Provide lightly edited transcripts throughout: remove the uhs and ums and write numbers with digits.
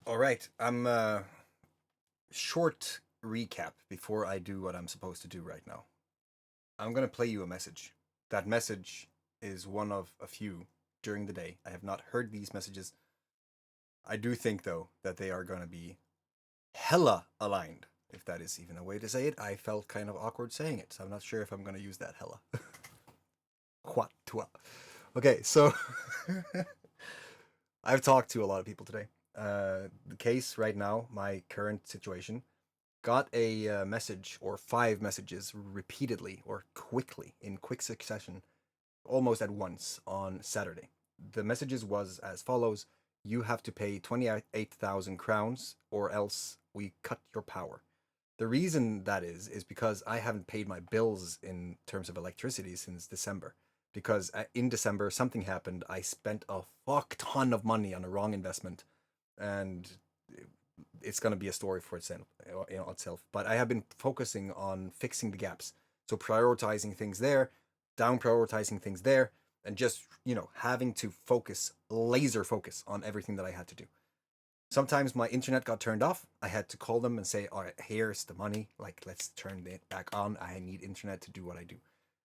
All right. I'm short recap before I do what I'm supposed to do right now. I'm going to play you a message. That message is one of a few during the day. I have not heard these messages. I do think though that they are going to be hella aligned. If that is even a way to say it, I felt kind of awkward saying it, so I'm not sure if I'm going to use that hella. Quoi, toi. Okay, so I've talked to a lot of people today. The case right now, my current situation, got a message or five messages repeatedly or quickly in quick succession, almost at once on Saturday. The messages was as follows: you have to pay 28,000 crowns or else we cut your power. The reason that is because I haven't paid my bills in terms of electricity since December. Because in December something happened. I spent a fuck ton of money on a wrong investment, and it's going to be a story for itself. But I have been focusing on fixing the gaps, so prioritizing things there, down prioritizing things there, and just having to focus, laser focus on everything that I had to do. Sometimes my internet got turned off. I had to call them and say, "All right, here's the money. Like, let's turn it back on. I need internet to do what I do."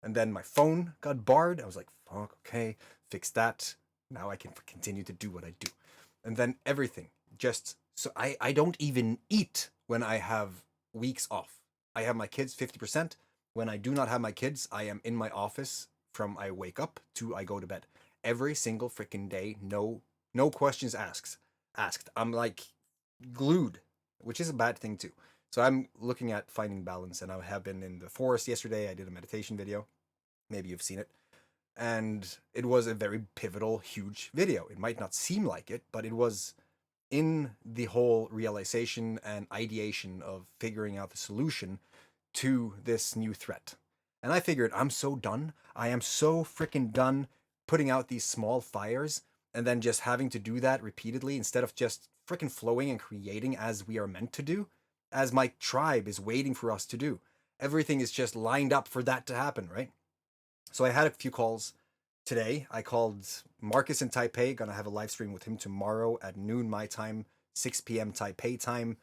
And then my phone got barred. I was like, "Fuck, okay, fix that. Now I can continue to do what I do." And then everything just so I don't even eat when I have weeks off. I have my kids 50%. When I do not have my kids, I am in my office from I wake up to I go to bed. Every single freaking day, no questions asked. I'm like glued, which is a bad thing too. So I'm looking at finding balance, and I have been in the forest yesterday. I did a meditation video. Maybe you've seen it. And it was a very pivotal, huge video. It might not seem like it, but it was in the whole realization and ideation of figuring out the solution to this new threat. And I figured I'm so done. I am so freaking done putting out these small fires and then just having to do that repeatedly instead of just freaking flowing and creating as we are meant to do, as my tribe is waiting for us to do. Everything is just lined up for that to happen, right? So I had a few calls today. I called Marcus in Taipei, gonna have a live stream with him tomorrow at noon my time, 6 p.m. Taipei time,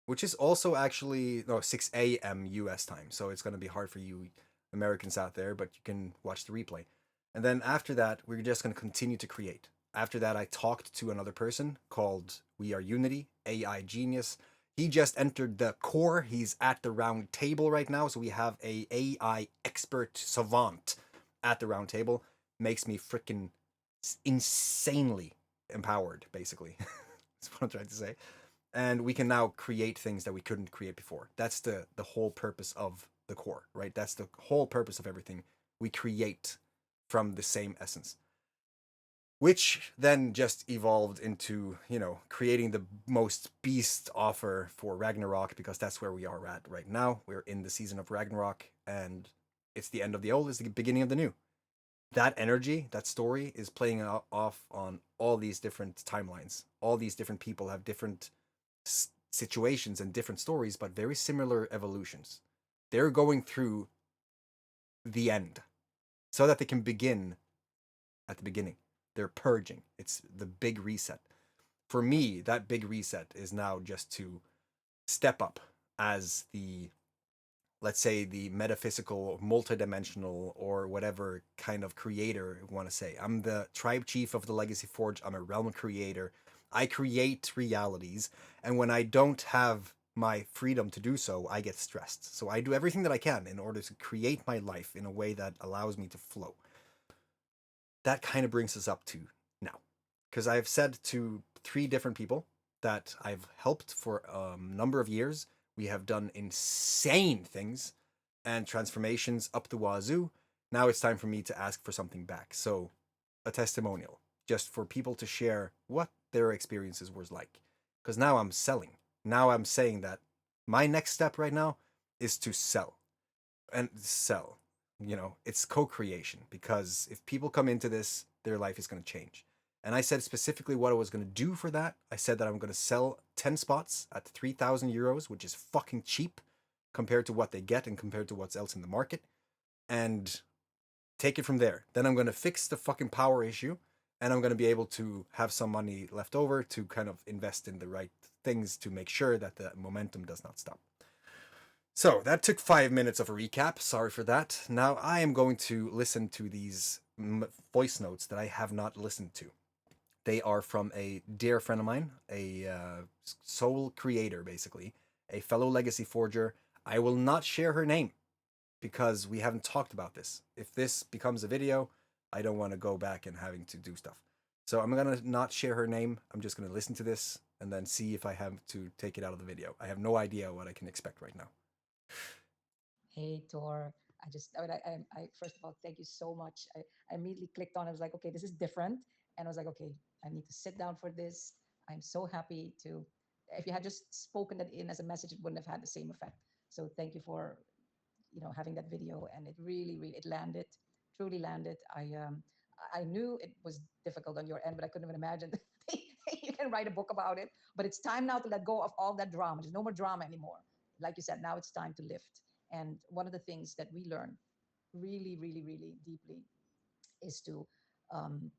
which is also actually no 6 a.m. US time. So it's gonna be hard for you Americans out there, but you can watch the replay. And then after that, we're just gonna continue to create. After that, I talked to another person called We Are Unity, AI Genius. He just entered the core. He's at the round table right now. So we have a AI expert savant at the round table. Makes me freaking insanely empowered, basically. That's what I'm trying to say. And we can now create things that we couldn't create before. That's the whole purpose of the core, right? That's the whole purpose of everything. We create from the same essence, which then just evolved into creating the most beast offer for Ragnarok, because that's where we are at right now. We're in the season of Ragnarok, and it's the end of the old, it's the beginning of the new. That energy, that story is playing off on all these different timelines. All these different people have different situations and different stories, but very similar evolutions. They're going through the end so that they can begin at the beginning. They're purging. It's the big reset. For me, that big reset is now just to step up as the, let's say, the metaphysical, multidimensional, or whatever kind of creator you want to say. I'm the tribe chief of the Legacy Forge. I'm a realm creator. I create realities, and when I don't have my freedom to do so, I get stressed. So I do everything that I can in order to create my life in a way that allows me to flow. That kind of brings us up to now, because I've said to three different people that I've helped for a number of years. We have done insane things and transformations up the wazoo. Now it's time for me to ask for something back. So, a testimonial, just for people to share what their experiences was like. Because now I'm selling. Now I'm saying that my next step right now is to sell and sell. It's co-creation, because if people come into this, their life is going to change. And I said specifically what I was going to do for that. I said that I'm going to sell 10 spots at 3,000 euros, which is fucking cheap compared to what they get and compared to what's else in the market, and take it from there. Then I'm going to fix the fucking power issue, and I'm going to be able to have some money left over to kind of invest in the right things to make sure that the momentum does not stop. So that took 5 minutes of a recap. Sorry for that. Now I am going to listen to these voice notes that I have not listened to. They are from a dear friend of mine, a soul creator, basically, a fellow legacy forger. I will not share her name because we haven't talked about this. If this becomes a video, I don't want to go back and having to do stuff. So I'm going to not share her name. I'm just going to listen to this and then see if I have to take it out of the video. I have no idea what I can expect right now. Hey, Tor. I first of all, thank you so much. I immediately clicked on. I was like, okay, this is different, and I was like, okay, I need to sit down for this. I'm so happy to. If you had just spoken that in as a message, it wouldn't have had the same effect. So thank you for having that video, and it really, really, it landed, truly landed. I knew it was difficult on your end, but I couldn't even imagine you can write a book about it. But it's time now to let go of all that drama. There's no more drama anymore. Like you said, now it's time to lift. And one of the things that we learn really, really, really deeply is to um,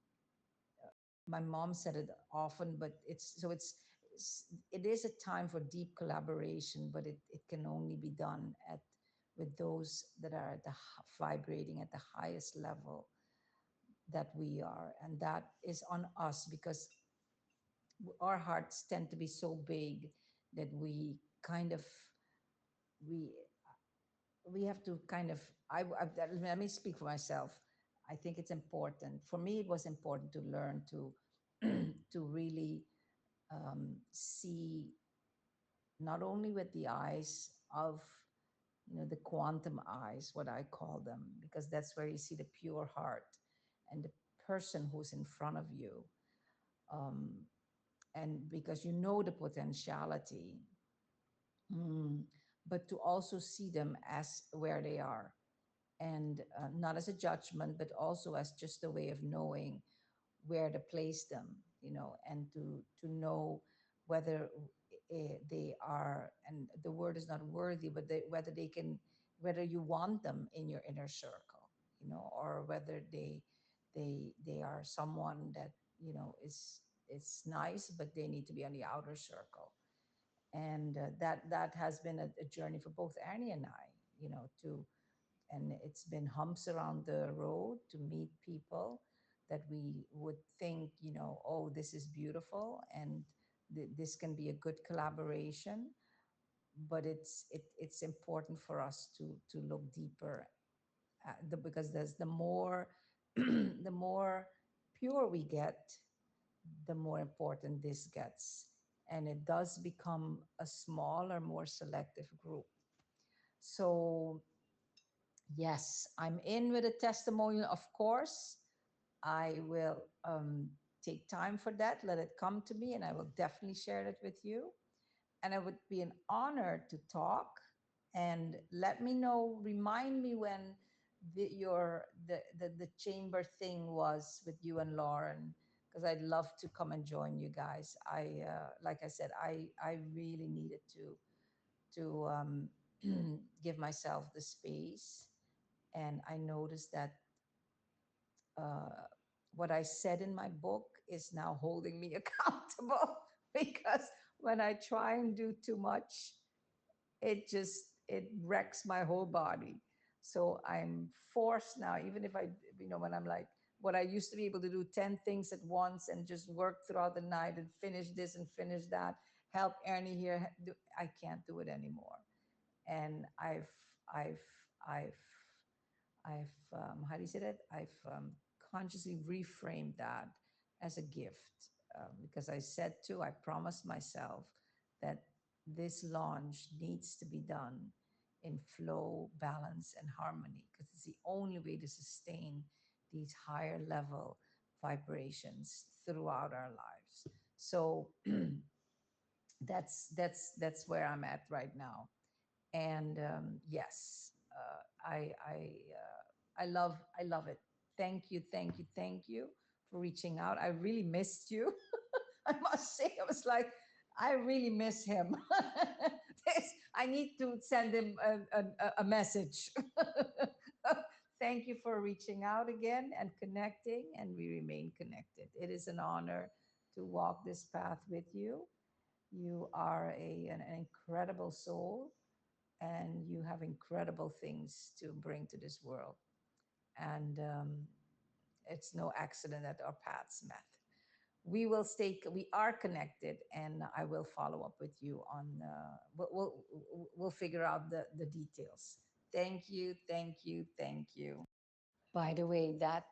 my mom said it often, but it is a time for deep collaboration, but it can only be done at with those that are at the vibrating at the highest level that we are, and that is on us because our hearts tend to be so big that we kind of we we have to kind of let me speak for myself. I think it's important for me. It was important to learn to to really see not only with the eyes of the quantum eyes, what I call them, because that's where you see the pure heart and the person who's in front of you, um, and because you know the potentiality, mm, but to also see them as where they are, and not as a judgment, but also as just a way of knowing where to place them, and to know whether they are, and the word is not worthy, but whether they can, whether you want them in your inner circle, or whether they are someone that is nice, but they need to be on the outer circle. And that has been a journey for both Annie and I, to and it's been humps around the road to meet people that we would think, oh, this is beautiful, and this can be a good collaboration. But it's important for us to look deeper because there's the more the more pure we get, the more important this gets, and it does become a smaller, more selective group. So yes, I'm in with a testimonial, of course. I will take time for that, let it come to me, and I will definitely share it with you. And it would be an honor to talk. And let me know, remind me when the chamber thing was with you and Lauren, because I'd love to come and join you guys. Like I said, I really needed to give myself the space, and I noticed that uh, what I said in my book is now holding me accountable because when I try and do too much, it wrecks my whole body. So I'm forced now, even if when I'm like, what I used to be able to do 10 things at once and just work throughout the night and finish this and finish that, help Ernie here, I can't do it anymore. And I've, I've how do you say that? I've consciously reframed that as a gift because I said to, I promised myself that this launch needs to be done in flow, balance, and harmony because it's the only way to sustain these higher level vibrations throughout our lives. So that's where I'm at right now. And yes, I love it. Thank you, thank you, thank you for reaching out. I really missed you. I must say, I was like, I really miss him. I need to send him a message. thank you for reaching out again and connecting, and we remain connected. It is an honor to walk this path with you. You are an incredible soul, and you have incredible things to bring to this world. And it's no accident that our paths met. We are connected, and I will follow up with you on, we'll figure out the details. Thank you, thank you, thank you. By the way, that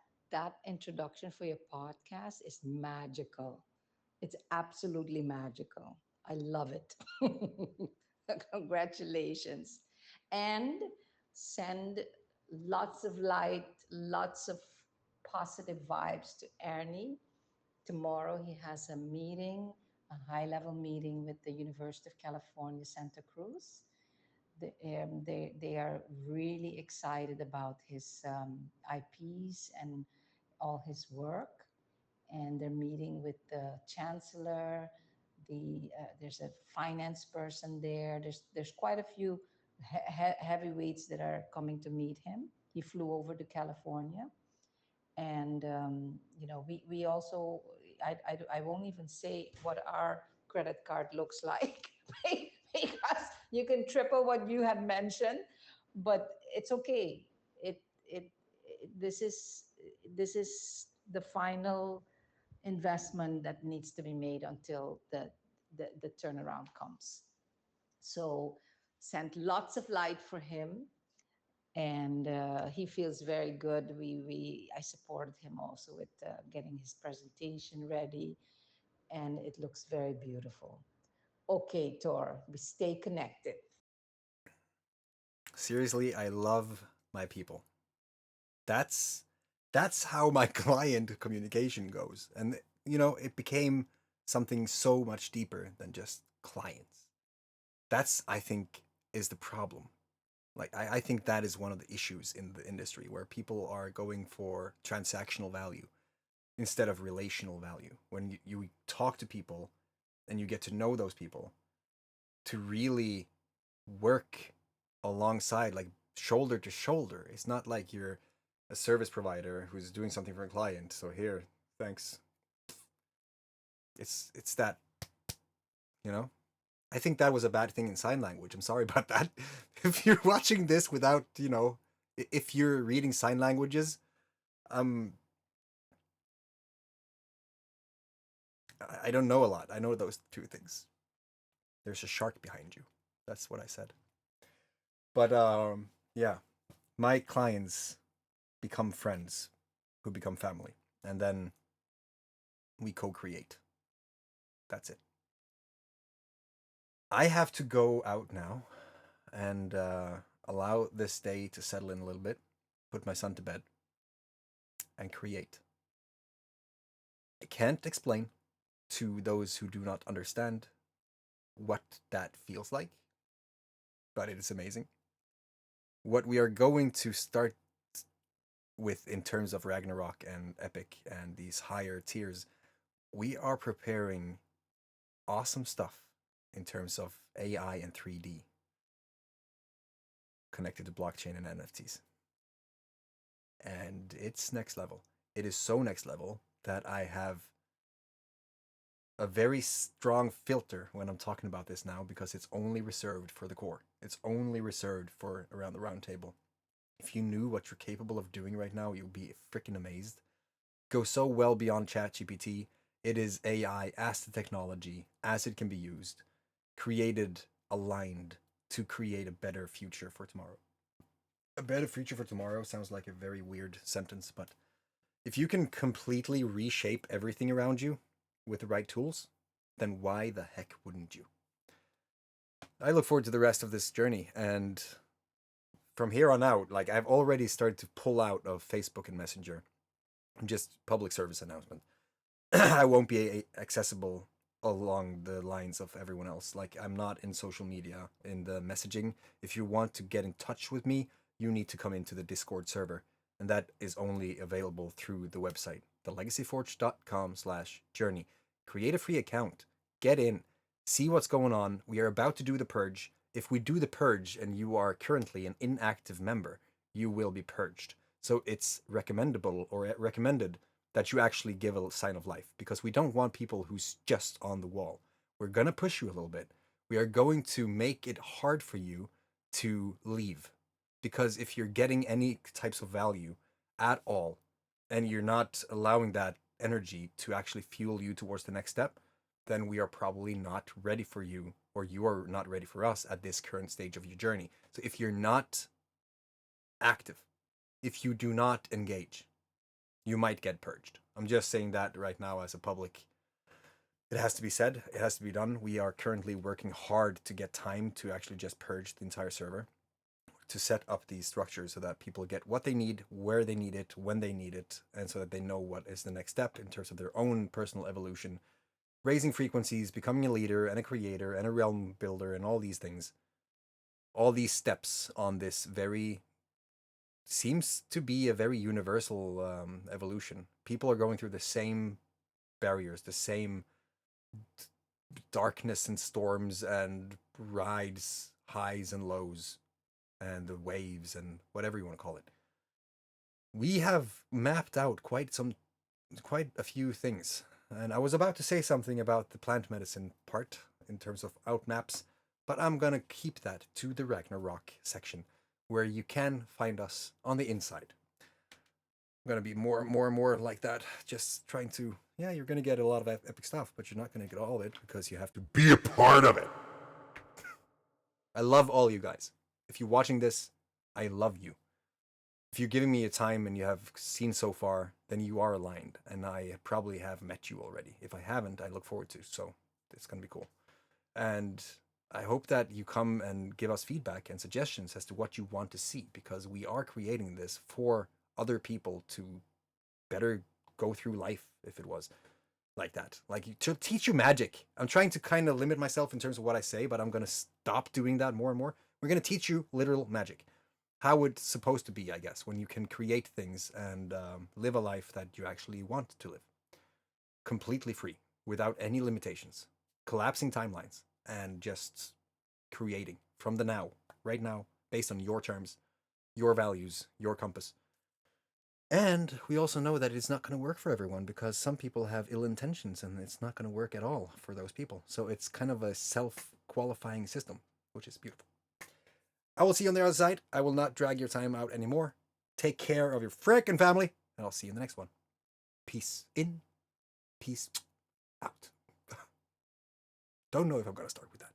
introduction for your podcast is magical. It's absolutely magical. I love it. Congratulations. And send lots of light, lots of positive vibes to Ernie. Tomorrow he has a meeting, a high level meeting with the University of California, Santa Cruz. They are really excited about his IPs and all his work, and they're meeting with the chancellor. There's a finance person there. There's quite a few heavyweights that are coming to meet him. He flew over to California, and we also, I won't even say what our credit card looks like because you can triple what you had mentioned, but it's okay. It, it this is this is the final investment that needs to be made until the turnaround comes. So sent lots of light for him, and he feels very good. I supported him also with getting his presentation ready, and it looks very beautiful. Okay, Tor, we stay connected. Seriously, I love my people. That's that's how my client communication goes. And it became something so much deeper than just clients. That's, I think, is the problem. Like, I think that is one of the issues in the industry where people are going for transactional value instead of relational value. When you talk to people and you get to know those people, to really work alongside, like shoulder to shoulder. It's not like you're a service provider who's doing something for a client. So here, thanks. It's that, you know. I think that was a bad thing in sign language. I'm sorry about that. If you're watching this without, if you're reading sign languages, um, I don't know a lot. I know those two things. There's a shark behind you. That's what I said. But yeah, my clients become friends who become family, and then we co-create. That's it. I have to go out now and allow this day to settle in a little bit, put my son to bed, and create. I can't explain to those who do not understand what that feels like, but it is amazing. What we are going to start with in terms of Ragnarok and Epic and these higher tiers, we are preparing awesome stuff in terms of AI and 3D connected to blockchain and NFTs. And it's next level. It is so next level that I have a very strong filter when I'm talking about this now because it's only reserved for the core. It's only reserved for around the round table. If you knew what you're capable of doing right now, you'll be freaking amazed. Go so well beyond ChatGPT. It is AI as the technology, as it can be used, created, aligned to create a better future for tomorrow. A better future for tomorrow sounds like a very weird sentence, but if you can completely reshape everything around you with the right tools, then why the heck wouldn't you? I look forward to the rest of this journey, and from here on out, like I've already started to pull out of Facebook and Messenger. Just public service announcement. I won't be accessible along the lines of everyone else. Like, I'm not in social media in the messaging. If you want to get in touch with me, you need to come into the Discord server, and that is only available through the website, thelegacyforge.com/journey. Create a free account, get in, see what's going on. We are about to do the purge. If we do the purge and you are currently an inactive member, you will be purged. So it's recommendable or recommended that you actually give a sign of life, because we don't want people who's just on the wall. We're going to push you a little bit. We are going to make it hard for you to leave, because if you're getting any types of value at all and you're not allowing that energy to actually fuel you towards the next step, then we are probably not ready for you, or you are not ready for us at this current stage of your journey. So if you're not active, if you do not engage, you might get purged. I'm just saying that right now as a public. It has to be said, it has to be done. We are currently working hard to get time to actually just purge the entire server, to set up these structures so that people get what they need, where they need it, when they need it, and so that they know what is the next step in terms of their own personal evolution, raising frequencies, becoming a leader and a creator and a realm builder, and all these things. All these steps on this very seems to be a very universal evolution. People are going through the same barriers, the same darkness and storms and rides, highs and lows, and the waves and whatever you want to call it. We have mapped out quite a few things. And I was about to say something about the plant medicine part in terms of out maps, but I'm gonna keep that to the Ragnarok section, where you can find us on the inside. I'm gonna be more and more like that, just trying to, yeah, you're gonna get a lot of epic stuff, but you're not gonna get all of it because you have to be a part of it. I love all you guys. If you're watching this, I love you. If you're giving me a time and you have seen so far, then you are aligned, and I probably have met you already. If I haven't, I look forward to. So it's gonna be cool, and I hope that you come and give us feedback and suggestions as to what you want to see, because we are creating this for other people to better go through life. If it was like that, like to teach you magic. I'm trying to kind of limit myself in terms of what I say, but I'm gonna stop doing that more and more. We're gonna teach you literal magic, how it's supposed to be, I guess, when you can create things and live a life that you actually want to live, completely free, without any limitations, collapsing timelines, and just creating from the now, right now, based on your terms, your values, your compass. And we also know that it's not going to work for everyone, because some people have ill intentions and it's not going to work at all for those people. So it's kind of a self qualifying system, which is beautiful. I will see you on the other side. I will not drag your time out anymore. Take care of your frickin' family, and I'll see you in the next one. Peace in, peace out. Don't know if I'm going to start with that.